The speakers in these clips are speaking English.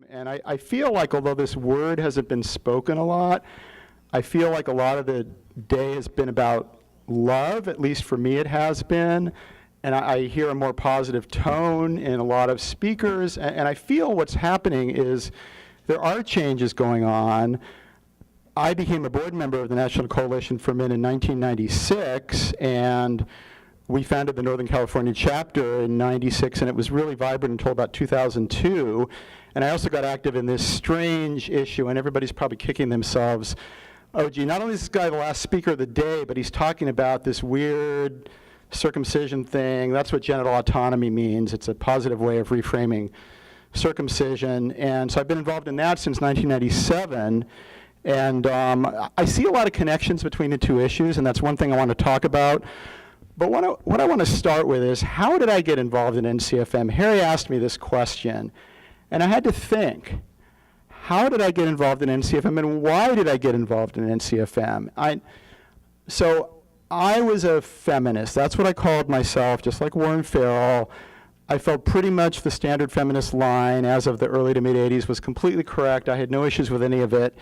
And I feel like although this word hasn't been spoken a lot, I feel like a lot of the day has been about love, at least for me it has been. And I hear a more positive tone in a lot of speakers. And I feel what's happening is there are changes going on. I became a board member of the National Coalition for Men in 1996, and we founded the Northern California chapter in 96, and it was really vibrant until about 2002. And I also got active in this strange issue, and everybody's probably kicking themselves. Oh, gee, not only is this guy the last speaker of the day, but he's talking about this weird circumcision thing. That's what genital autonomy means. It's a positive way of reframing circumcision. And so I've been involved in that since 1997. And I see a lot of connections between the two issues, and that's one thing I want to talk about. But what I want to start with is, how did I get involved in NCFM? Harry asked me this question, and I had to think, how did I get involved in NCFM, and why did I get involved in NCFM? So I was a feminist. That's what I called myself, just like Warren Farrell. I felt pretty much the standard feminist line as of the early to mid-'80s was completely correct. I had no issues with any of it.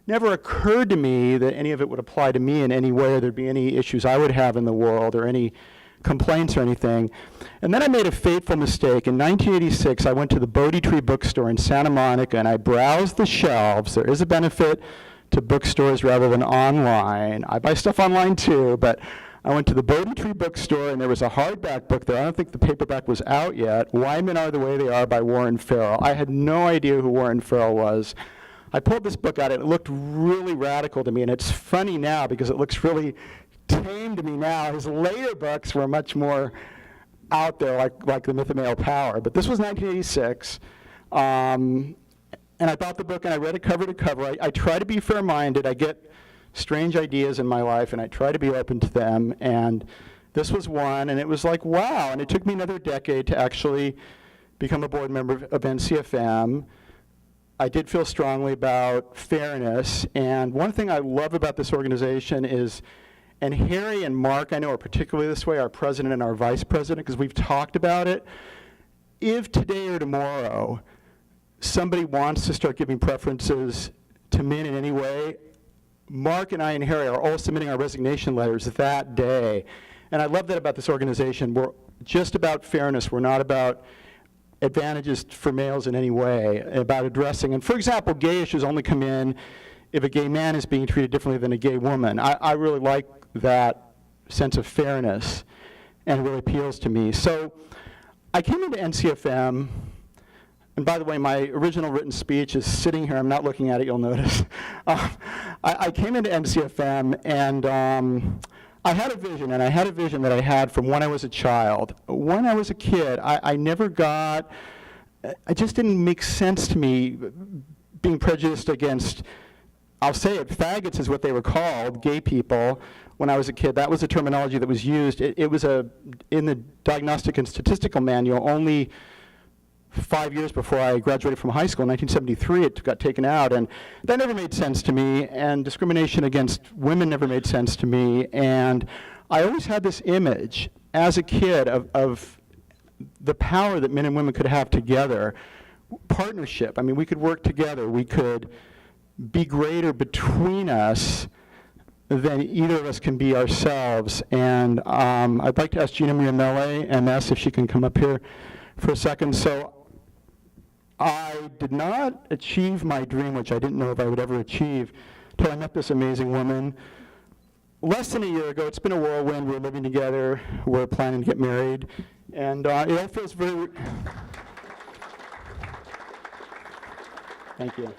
Never occurred to me that any of it would apply to me in any way, or there'd be any issues I would have in the world, or any complaints or anything. And then I made a fateful mistake. In 1986, I went to the Bodhi Tree bookstore in Santa Monica, and I browsed the shelves. There is a benefit to bookstores rather than online. I buy stuff online too, but I went to the Bodhi Tree bookstore, and there was a hardback book there. I don't think the paperback was out yet. Why Men Are the Way They Are by Warren Farrell. I had no idea who Warren Farrell was. I pulled this book out, and it looked really radical to me, and it's funny now because it looks really tame to me now. His later books were much more out there, like The Myth of Male Power. But this was 1986, and I bought the book, and I read it cover to cover. I try to be fair-minded. I get strange ideas in my life, and I try to be open to them, and this was one, and it was like, wow. And it took me another decade to actually become a board member of NCFM. I did feel strongly about fairness, and one thing I love about this organization is, and Harry and Mark, I know, are particularly this way, our president and our vice president, because we've talked about it. If today or tomorrow somebody wants to start giving preferences to men in any way, Mark and I and Harry are all submitting our resignation letters that day. And I love that about this organization. We're just about fairness. We're not about advantages for males in any way, about addressing. And for example, gay issues only come in if a gay man is being treated differently than a gay woman. I really like that sense of fairness, and it really appeals to me. So I came into NCFM, and by the way, my original written speech is sitting here. I'm not looking at it, you'll notice. I came into NCFM, and I had a vision, and I had a vision that I had from when I was a child. When I was a kid, I never got, it just didn't make sense to me being prejudiced against, I'll say it, faggots is what they were called, gay people. When I was a kid, that was the terminology that was used. It was in the Diagnostic and Statistical Manual, only 5 years before I graduated from high school, in 1973, it got taken out, and that never made sense to me, and discrimination against women never made sense to me, and I always had this image as a kid of the power that men and women could have together, partnership. I mean, we could work together, we could be greater between us than either of us can be ourselves, and I'd like to ask Gina Maria Mele, MS, if she can come up here for a second. So I did not achieve my dream, which I didn't know if I would ever achieve, until I met this amazing woman. Less than a year ago, it's been a whirlwind. We're living together. We're planning to get married. And it all feels very... Thank you.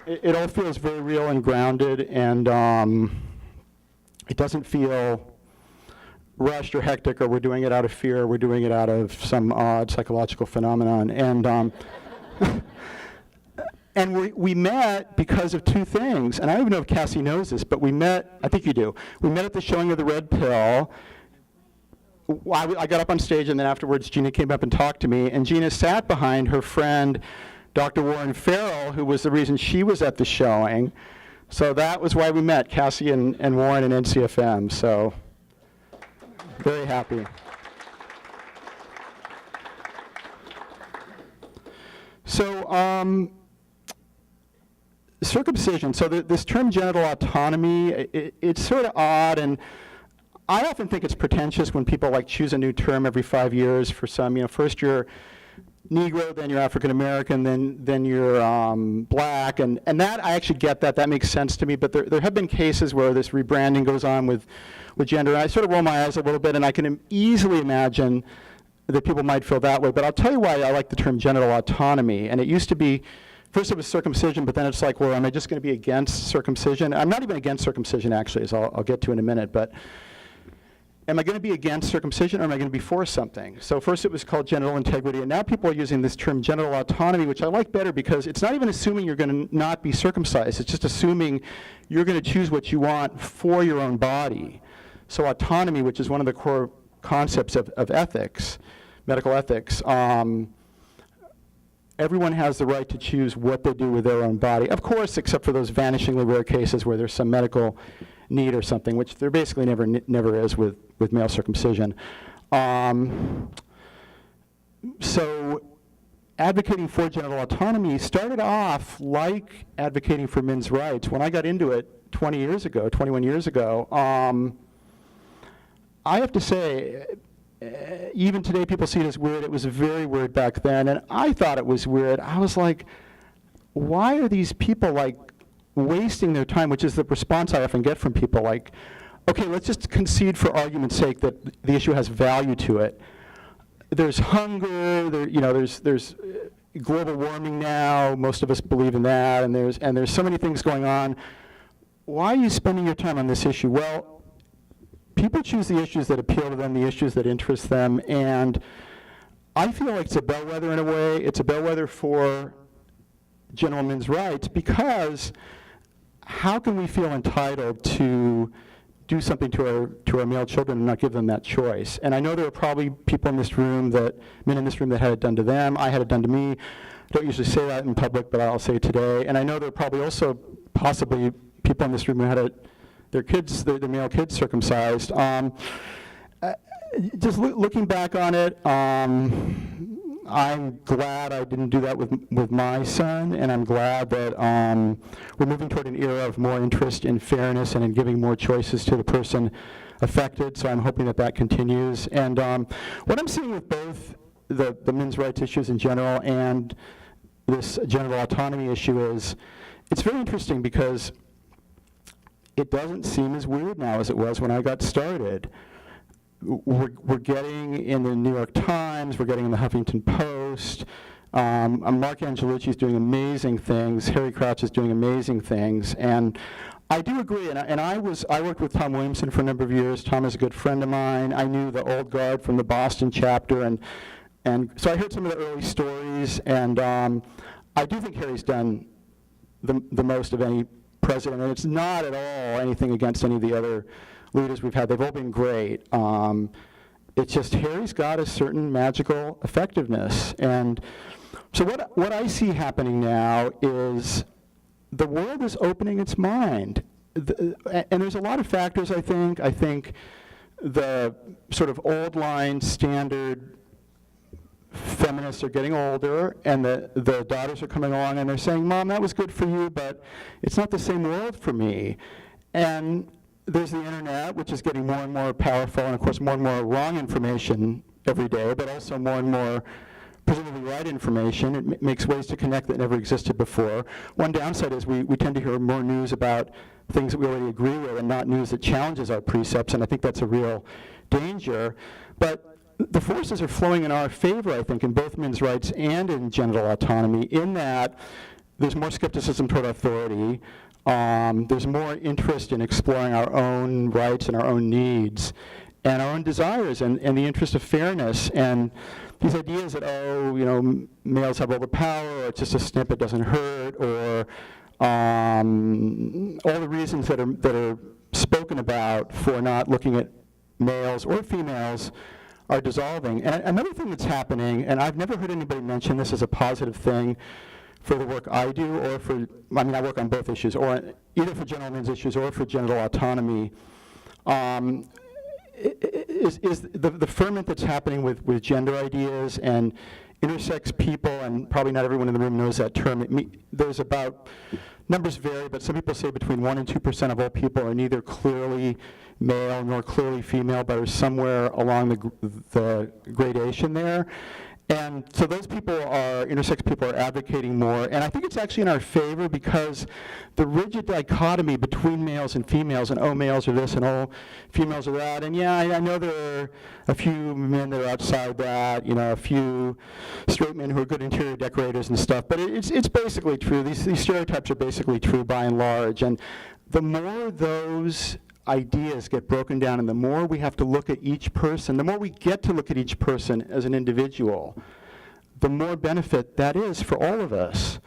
It all feels very real and grounded, and it doesn't feel rushed or hectic, or we're doing it out of fear, we're doing it out of some odd psychological phenomenon. And and we met because of two things, and I don't even know if Cassie knows this, but we met, I think you do, we met at the showing of The Red Pill. I got up on stage, and then afterwards Gina came up and talked to me, and Gina sat behind her friend, Dr. Warren Farrell, who was the reason she was at the showing. So that was why we met, Cassie and Warren and NCFM. So very happy. So, circumcision. So this term genital autonomy, it's sort of odd, and I often think it's pretentious when people like choose a new term every 5 years for some. First you're Negro, then you're African American, then you're black, and that I actually get that. That makes sense to me. But there have been cases where this rebranding goes on with gender, and I sort of roll my eyes a little bit, and I can easily imagine that people might feel that way. But I'll tell you why I like the term genital autonomy. And it used to be, first it was circumcision, but then it's like, well, am I just going to be against circumcision? I'm not even against circumcision, actually, as I'll get to in a minute. But am I going to be against circumcision, or am I going to be for something? So first it was called genital integrity, and now people are using this term genital autonomy, which I like better because it's not even assuming you're going to not be circumcised. It's just assuming you're going to choose what you want for your own body. So autonomy, which is one of the core concepts of ethics, medical ethics, everyone has the right to choose what they do with their own body. Of course, except for those vanishingly rare cases where there's some medical need or something, which there basically never is with male circumcision. So advocating for genital autonomy started off like advocating for men's rights. When I got into it 21 years ago, I have to say, even today people see it as weird. It was very weird back then, and I thought it was weird. I was like, why are these people like wasting their time, which is the response I often get from people, like, okay, let's just concede for argument's sake that the issue has value to it. There's hunger, there's global warming now, most of us believe in that, and there's so many things going on. Why are you spending your time on this issue? Well, people choose the issues that appeal to them, the issues that interest them, and I feel like it's a bellwether in a way. It's a bellwether for gentlemen's rights, because how can we feel entitled to do something to our male children and not give them that choice? And I know there are probably people in this room men in this room that had it done to them. I had it done to me. I don't usually say that in public, but I'll say it today. And I know there are probably also possibly people in this room who had their male kids circumcised. Just looking back on it, I'm glad I didn't do that with my son, and I'm glad that we're moving toward an era of more interest in fairness and in giving more choices to the person affected, so I'm hoping that continues. And what I'm seeing with both the men's rights issues in general and this genital autonomy issue is, it's very interesting because it doesn't seem as weird now as it was when I got started. We're getting in the New York Times, we're getting in the Huffington Post. Mark Angelucci is doing amazing things. Harry Crouch is doing amazing things. And I do agree, and I worked with Tom Williamson for a number of years. Tom is a good friend of mine. I knew the old guard from the Boston chapter, and so I heard some of the early stories, and I do think Harry's done the most of any president, and it's not at all anything against any of the other leaders we've had. They've all been great. It's just Harry's got a certain magical effectiveness. And so what I see happening now is the world is opening its mind. And there's a lot of factors, I think. I think the sort of old line standard feminists are getting older, and the daughters are coming along and they're saying, Mom, that was good for you, but it's not the same world for me. And there's the internet, which is getting more and more powerful, and of course more and more wrong information every day, but also more and more presumably right information. It makes ways to connect that never existed before. One downside is we tend to hear more news about things that we already agree with and not news that challenges our precepts, and I think that's a real danger. But the forces are flowing in our favor, I think, in both men's rights and in genital autonomy, in that there's more skepticism toward authority. There's more interest in exploring our own rights and our own needs and our own desires and the interest of fairness. And these ideas that, males have all the power, or it's just a snip, it doesn't hurt, or all the reasons that are spoken about for not looking at males or females are dissolving. And another thing that's happening, and I've never heard anybody mention this as a positive thing for the work I do, or I work on both issues, or either for gentlemen's issues or for genital autonomy, is the ferment that's happening with gender ideas and intersex people, and probably not everyone in the room knows that term. There's about, numbers vary, but some people say between 1% and 2% of all people are neither clearly male nor clearly female, but are somewhere along the gradation there. And so those people intersex people are advocating more, and I think it's actually in our favor because the rigid dichotomy between males and females, and oh, males are this and oh, females are that, and yeah, I know there are a few men that are outside that, a few straight men who are good interior decorators and stuff, but it's basically true. These stereotypes are basically true by and large, and the more those ideas get broken down, and the more we have to look at each person, the more we get to look at each person as an individual, the more benefit that is for all of us.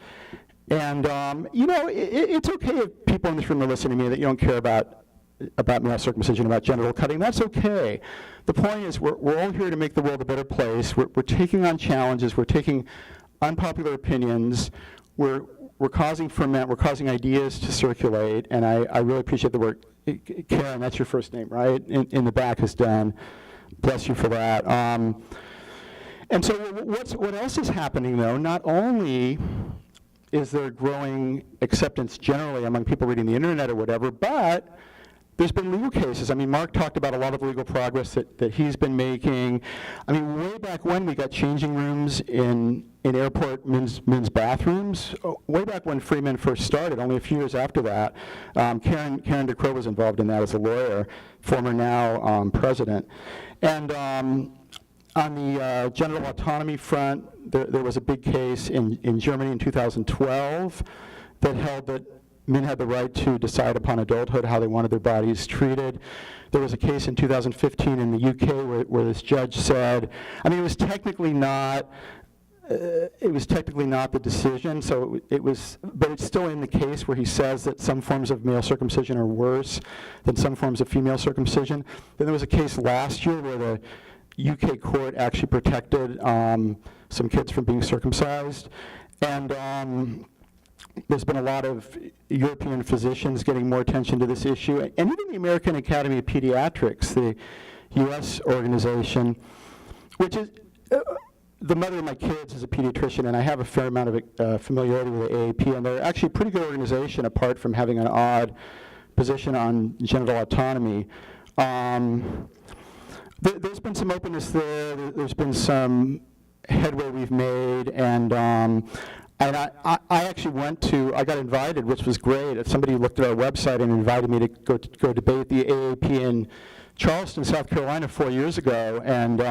And it's okay if people in this room are listening to me that you don't care about male circumcision, about genital cutting. That's okay. The point is we're all here to make the world a better place. We're taking on challenges. We're taking unpopular opinions. We're causing ferment. We're causing ideas to circulate. And I really appreciate the work Karen, that's your first name, right? In the back has done. Bless you for that. And so what else is happening, though? Not only is there growing acceptance generally among people reading the internet or whatever, but there's been legal cases. I mean, Mark talked about a lot of legal progress that he's been making. I mean, way back when we got changing rooms in airport men's bathrooms, way back when free men first started, only a few years after that, Karen DeCrow was involved in that as a lawyer, former now president. And on the genital autonomy front, there was a big case in Germany in 2012 that held that men had the right to decide upon adulthood how they wanted their bodies treated. There was a case in 2015 in the UK where this judge said, I mean, it was technically not the decision, so but it's still in the case where he says that some forms of male circumcision are worse than some forms of female circumcision. Then there was a case last year where the UK court actually protected some kids from being circumcised, and there's been a lot of European physicians getting more attention to this issue, and even the American Academy of Pediatrics, the U.S. organization, which is the mother of my kids is a pediatrician, and I have a fair amount of familiarity with the AAP, and they're actually a pretty good organization apart from having an odd position on genital autonomy. There's been some openness there. There's been some headway we've made, and I actually I got invited, which was great. Somebody looked at our website and invited me to go debate the AAP in Charleston, South Carolina 4 years ago, and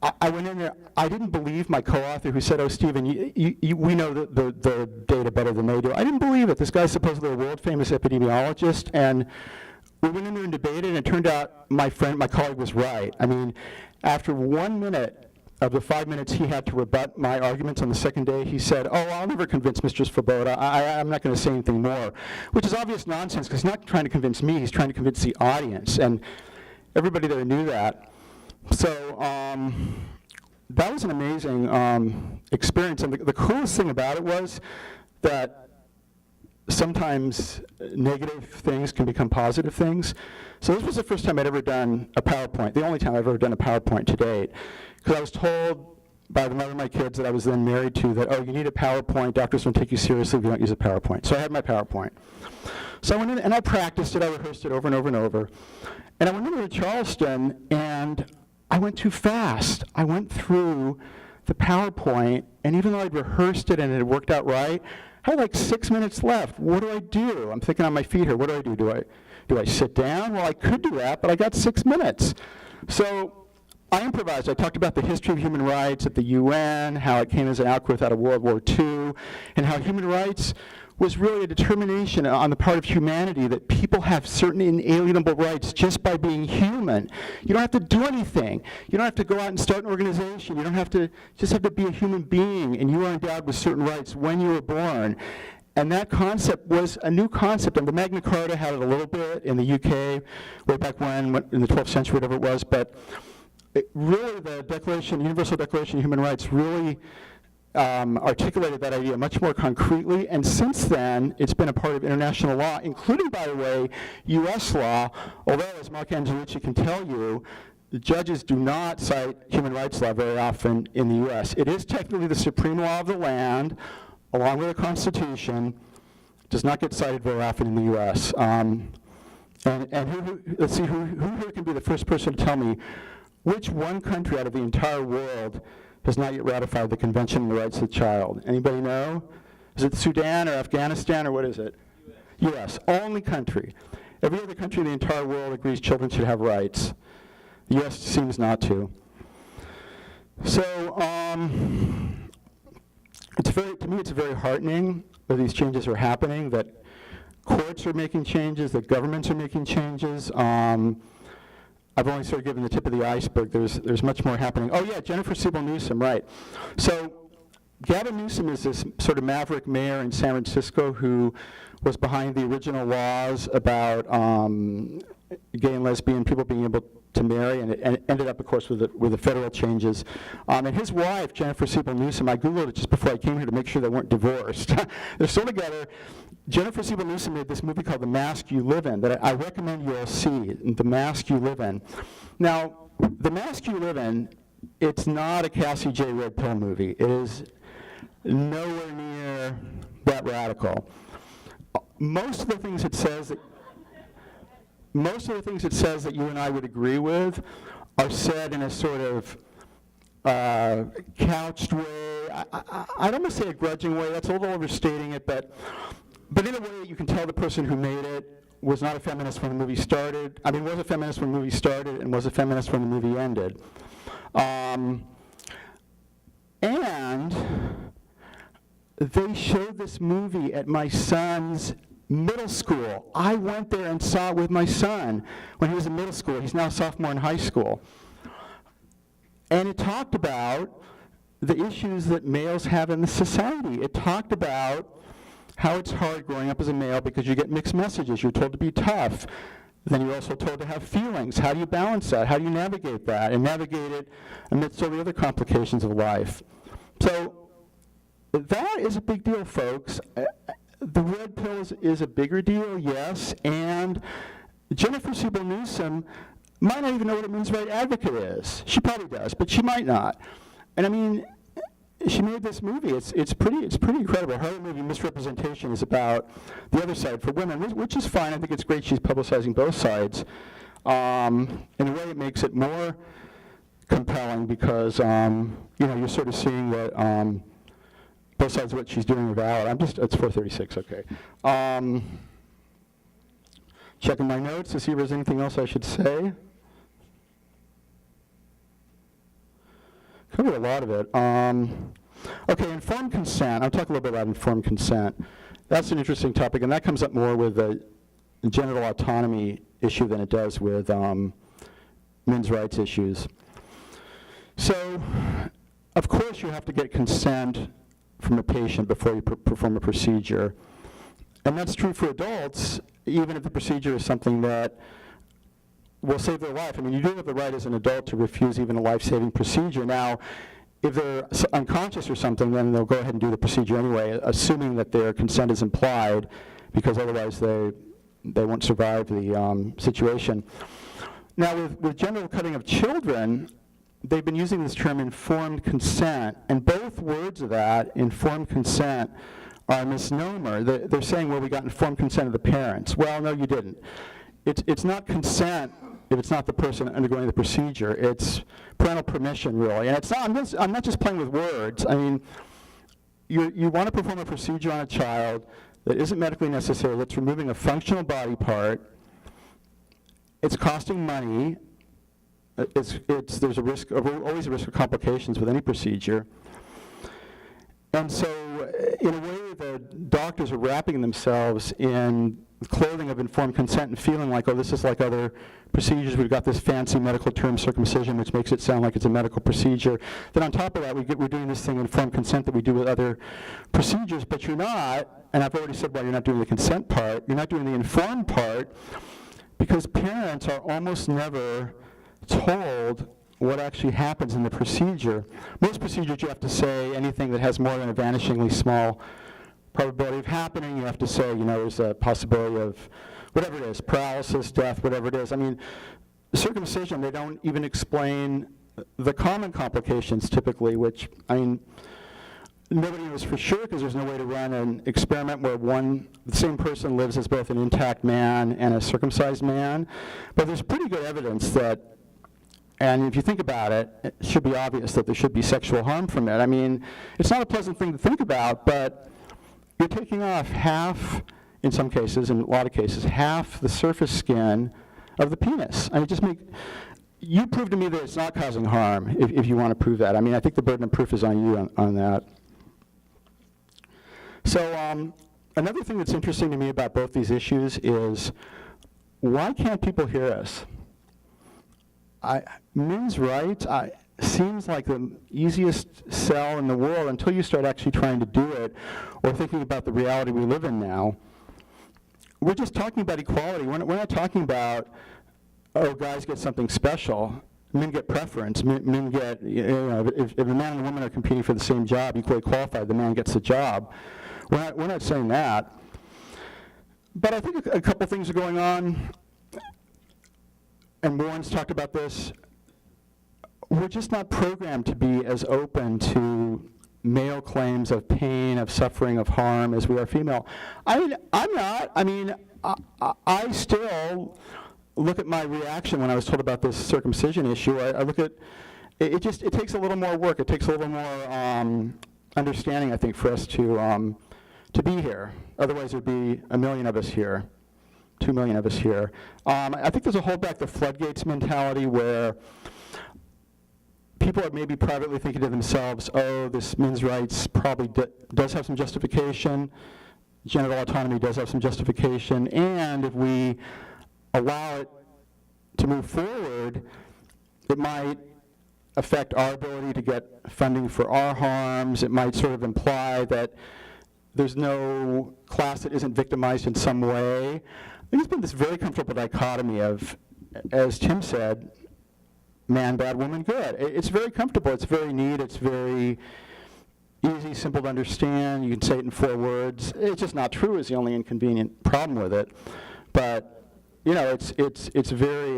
I went in there. I didn't believe my co-author who said, oh, Stephen, we know the data better than they do. I didn't believe it. This guy's supposedly a world-famous epidemiologist, and we went in there and debated, and it turned out my colleague was right. I mean, after 1 minute of the 5 minutes he had to rebut my arguments on the second day, he said, oh, I'll never convince Mr. Svoboda. I'm not going to say anything more, which is obvious nonsense, because he's not trying to convince me. He's trying to convince the audience, and everybody there knew that. So that was an amazing experience, and the coolest thing about it was that sometimes negative things can become positive things. So this was the first time I'd ever done a PowerPoint, the only time I've ever done a PowerPoint to date, because I was told by the mother of my kids that I was then married to that, oh, you need a PowerPoint, doctors don't take you seriously if you don't use a PowerPoint. So I had my PowerPoint. So I went in and I practiced it, I rehearsed it over and over and over. And I went over to Charleston and I went too fast. I went through the PowerPoint, and even though I'd rehearsed it and it had worked out right, I had like 6 minutes left. What do? I'm thinking on my feet here. What do? Do I sit down? Well, I could do that, but I got 6 minutes. So I improvised. I talked about the history of human rights at the UN, how it came as an outgrowth out of World War II, and how human rights was really a determination on the part of humanity that people have certain inalienable rights just by being human. You don't have to do anything. You don't have to go out and start an organization. You don't have to, just have to be a human being, and you are endowed with certain rights when you were born. And that concept was a new concept, and the Magna Carta had it a little bit in the UK way back when, in the 12th century, whatever it was, but really the Universal Declaration of Human Rights really articulated that idea much more concretely, and since then it's been a part of international law, including, by the way, U.S. law, although, as Mark Angelucci can tell you, the judges do not cite human rights law very often in the U.S. It is technically the supreme law of the land, along with the Constitution. Does not get cited very often in the U.S. Let's see, who here can be the first person to tell me which one country out of the entire world has not yet ratified the Convention on the Rights of the Child? Anybody know? Is it Sudan or Afghanistan, or what is it? U.S. Only country. Every other country in the entire world agrees children should have rights. The U.S. seems not to. So, to me, it's very heartening that these changes are happening, that courts are making changes, that governments are making changes. I've only sort of given the tip of the iceberg. There's much more happening. Oh yeah, Jennifer Siebel Newsom, right. So Gavin Newsom is this sort of maverick mayor in San Francisco who was behind the original laws about gay and lesbian people being able to marry, and it ended up, of course, with the federal changes. And his wife, Jennifer Siebel Newsom, I Googled it just before I came here to make sure they weren't divorced. They're still together. Jennifer Siebel Newsom made this movie called The Mask You Live In that I recommend you all see, The Mask You Live In. Now, The Mask You Live In, it's not a Cassie J. Red Pill movie. It is nowhere near that radical. Most of the things it says that you and I would agree with are said in a sort of couched way. I don't want to say a grudging way. That's a little overstating it, but in a way you can tell the person who made it was not a feminist when the movie started. I mean, was a feminist when the movie started and was a feminist when the movie ended. And they showed this movie at my son's middle school. I went there and saw it with my son when he was in middle school. He's now a sophomore in high school. And it talked about the issues that males have in the society. It talked about how it's hard growing up as a male because you get mixed messages. You're told to be tough. Then you're also told to have feelings. How do you balance that? How do you navigate that? And navigate it amidst all the other complications of life. So that is a big deal, folks. The red pill is a bigger deal, yes, and Jennifer Siebel Newsom might not even know what a men's rights advocate is. She probably does, but she might not. And I mean, she made this movie. It's pretty incredible. Her other movie, Misrepresentation, is about the other side for women, which is fine. I think it's great she's publicizing both sides. In a way, it makes it more compelling because you're sort of seeing that both sides of what she's doing are valid. It's 4:36. Okay. Checking my notes to see if there's anything else I should say. Covered a lot of it. Okay, informed consent. I'll talk a little bit about informed consent. That's an interesting topic, and that comes up more with the genital autonomy issue than it does with men's rights issues. So, of course, you have to get consent from a patient before you perform a procedure. And that's true for adults, even if the procedure is something that will save their life. I mean, you do have the right as an adult to refuse even a life-saving procedure. Now, if they're unconscious or something, then they'll go ahead and do the procedure anyway, assuming that their consent is implied, because otherwise they won't survive the situation. Now, with genital cutting of children, they've been using this term informed consent, and both words of that, informed consent, are a misnomer. They're saying, well, we got informed consent of the parents. Well, no, you didn't. It's not consent if it's not the person undergoing the procedure. It's parental permission, really. And it's not, I'm not just playing with words. I mean, you want to perform a procedure on a child that isn't medically necessary, that's removing a functional body part. It's costing money. There's a risk, always a risk of complications with any procedure. And so, in a way, the doctors are wrapping themselves in clothing of informed consent and feeling like, oh, this is like other procedures. We've got this fancy medical term, circumcision, which makes it sound like it's a medical procedure. Then on top of that, we're doing this thing, informed consent, that we do with other procedures, but you're not, and I've already said why you're not doing the consent part, you're not doing the informed part, because parents are almost never told what actually happens in the procedure. Most procedures you have to say anything that has more than a vanishingly small probability of happening. You have to say, there's a possibility of whatever it is, paralysis, death, whatever it is. I mean, circumcision, they don't even explain the common complications typically, which, I mean, nobody knows for sure because there's no way to run an experiment where the same person lives as both an intact man and a circumcised man. But there's pretty good evidence that, and if you think about it, it should be obvious that there should be sexual harm from it. I mean, it's not a pleasant thing to think about, but you're taking off half, in some cases, in a lot of cases, half the surface skin of the penis. I mean, you prove to me that it's not causing harm if you want to prove that. I mean, I think the burden of proof is on you on that. So another thing that's interesting to me about both these issues is, why can't people hear us? Men's rights seems like the easiest sell in the world until you start actually trying to do it or thinking about the reality we live in now. We're just talking about equality. We're not talking about, oh, guys get something special. Men get preference. Men get, if a man and a woman are competing for the same job, equally qualified, the man gets the job. We're not saying that. But I think a couple things are going on, and Warren's talked about this. We're just not programmed to be as open to male claims of pain, of suffering, of harm as we are female. I mean, I'm not. I mean, I still look at my reaction when I was told about this circumcision issue. I look at it. It takes a little more work. It takes a little more understanding, I think, for us to be here. Otherwise, there'd be 1 million of us here, 2 million of us here. I think there's a hold back the floodgates mentality where people are maybe privately thinking to themselves, oh, this men's rights probably does have some justification. Genital autonomy does have some justification. And if we allow it to move forward, it might affect our ability to get funding for our harms. It might sort of imply that there's no class that isn't victimized in some way. I think it's been this very comfortable dichotomy of, as Tim said, man bad, woman good. It's very comfortable. It's very neat. It's very easy, simple to understand. You can say it in 4 words. It's just not true is the only inconvenient problem with it. But, you know, it's very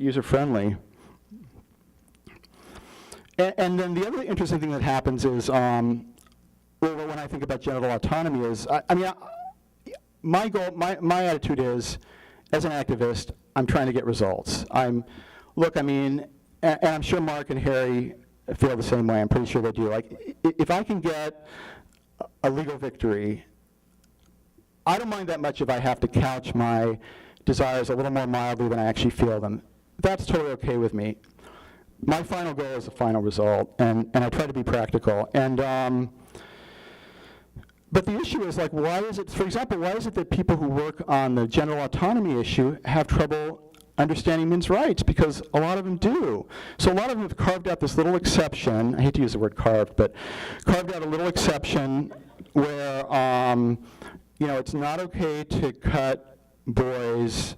user-friendly. And then the other interesting thing that happens is, when I think about genital autonomy is, my goal, my attitude is, as an activist, I'm trying to get results. And I'm sure Mark and Harry feel the same way. I'm pretty sure they do. Like, if I can get a legal victory, I don't mind that much if I have to couch my desires a little more mildly than I actually feel them. That's totally okay with me. My final goal is a final result, and I try to be practical. But the issue is, like, why is it, for example, why is it that people who work on the genital autonomy issue have trouble understanding men's rights? Because a lot of them do. So a lot of them have carved out this little exception. I hate to use the word carved, but carved out a little exception where, it's not okay to cut boys,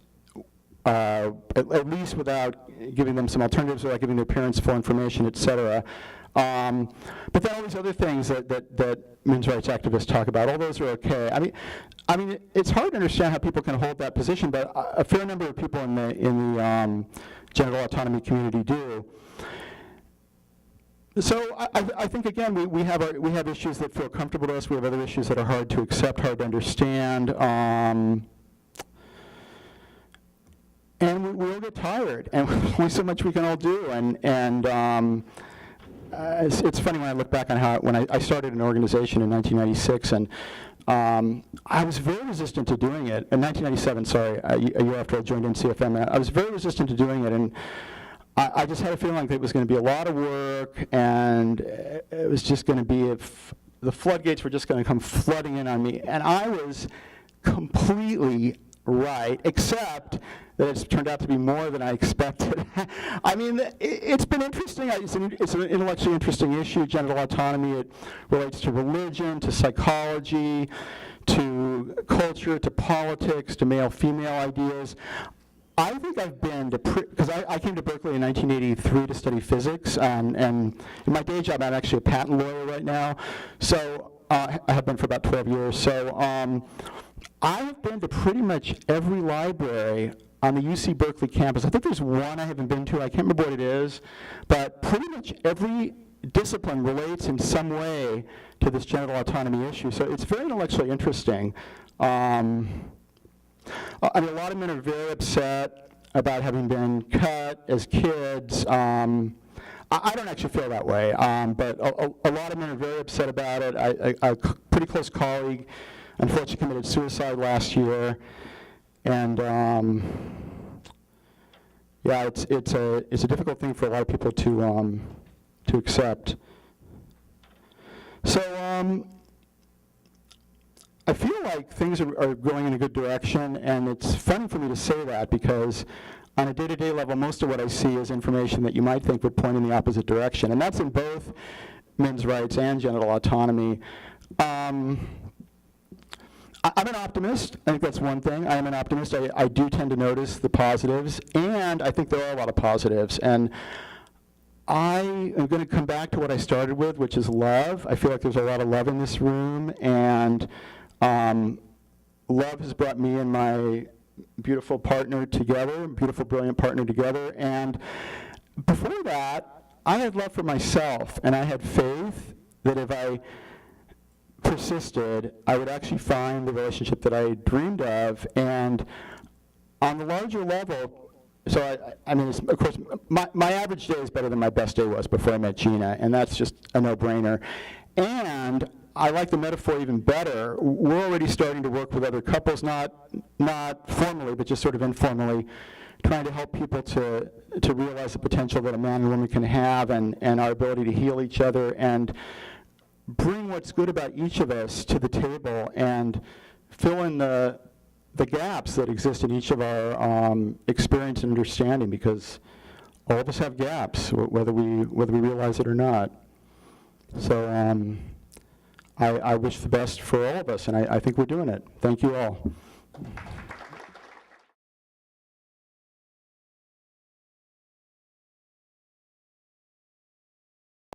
at least without giving them some alternatives, without giving their parents full information, et cetera. But then all these other things that men's rights activists talk about, all those are okay. I mean, it's hard to understand how people can hold that position, but a fair number of people in the genital autonomy community do. So I think, again, we have issues that feel comfortable to us. We have other issues that are hard to accept, hard to understand. And we all get tired, and there's only so much we can all do. It's funny when I look back on when I started an organization in 1996, and I was very resistant to doing it. In 1997, sorry, a year after I joined NCFM, I was very resistant to doing it, and I just had a feeling like it was going to be a lot of work, and it was just going to be, the floodgates were just going to come flooding in on me. And I was completely right, except that it's turned out to be more than I expected. I mean, it's been interesting. It's an intellectually interesting issue, genital autonomy. It relates to religion, to psychology, to culture, to politics, to male-female ideas. I think I've been because I came to Berkeley in 1983 to study physics, and in my day job, I'm actually a patent lawyer right now. So I have been for about 12 years. So I've been to pretty much every library on the UC Berkeley campus. I think there's one I haven't been to. I can't remember what it is. But pretty much every discipline relates in some way to this genital autonomy issue. So it's very intellectually interesting. I mean, a lot of men are very upset about having been cut as kids. I don't actually feel that way, but a lot of men are very upset about it. A pretty close colleague unfortunately committed suicide last year, and yeah, it's a difficult thing for a lot of people to accept. So I feel like things are going in a good direction, and it's funny for me to say that because on a day-to-day level, most of what I see is information that you might think would point in the opposite direction, and that's in both men's rights and genital autonomy. I'm an optimist. I think that's one thing. I am an optimist. I do tend to notice the positives, and I think there are a lot of positives. And I am going to come back to what I started with, which is love. I feel like there's a lot of love in this room, and love has brought me and my beautiful partner together, beautiful, brilliant partner together. And before that, I had love for myself, and I had faith that if I persisted, I would actually find the relationship that I dreamed of. And on the larger level, so I mean, of course, my average day is better than my best day was before I met Gina, and that's just a no-brainer. And I like the metaphor even better. We're already starting to work with other couples, not formally, but just sort of informally, trying to help people to realize the potential that a man and woman can have, and our ability to heal each other and bring what's good about each of us to the table and fill in the gaps that exist in each of our experience and understanding, because all of us have gaps, whether we realize it or not. So I wish the best for all of us, and I think we're doing it. Thank you all.